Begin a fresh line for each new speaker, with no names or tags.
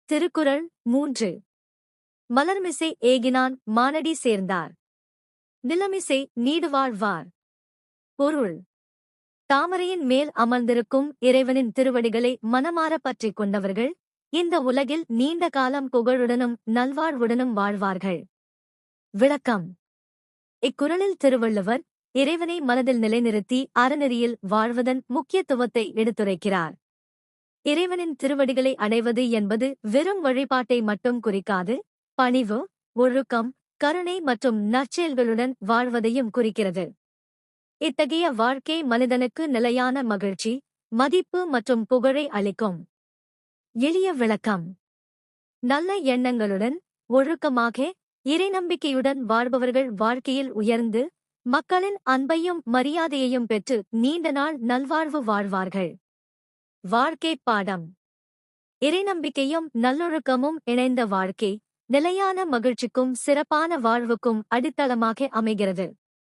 திருக்குறள் 3. மலர்மிசை ஏகினான் மானடி சேர்ந்தார். நிலமிசை நீடுவாழ்வார். பொருள்: தாமரையின் மேல் அமர்ந்திருக்கும் இறைவனின் திருவடிகளை மனமார பற்றிக் கொண்டவர்கள் இந்த உலகில் நீண்ட காலம் புகழுடனும் நல்வாழ்வுடனும் வாழ்வார்கள். விளக்கம்: இக்குறளில் திருவள்ளுவர் இறைவனை மனதில் நிலைநிறுத்தி அறநெறியில் வாழ்வதன் முக்கியத்துவத்தை எடுத்துரைக்கிறார். இறைவனின் திருவடிகளை அடைவது என்பது வெறும் வழிபாட்டை மட்டும் குறிக்காது, பணிவு, ஒழுக்கம், கருணை மற்றும் நற்செயல்களுடன் வாழ்வதையும் குறிக்கிறது. இத்தகைய வாழ்க்கை மனிதனுக்கு நிலையான மகிழ்ச்சி, மதிப்பு மற்றும் புகழை அளிக்கும். எளிய விளக்கம்: நல்ல எண்ணங்களுடன், ஒழுக்கமாக, இறைநம்பிக்கையுடன் வாழ்பவர்கள் வாழ்க்கையில் உயர்ந்து, மக்களின் அன்பையும் மரியாதையையும் பெற்று நீண்ட நாள் நல்வாழ்வு வாழ்வார்கள். வாழ்க்கை பாடம்: இறைநம்பிக்கையும் நல்லொழுக்கமும் இணைந்த வாழ்க்கை நிலையான மகிழ்ச்சிக்கும் சிறப்பான வாழ்வுக்கும் அடித்தளமாக அமைகிறது.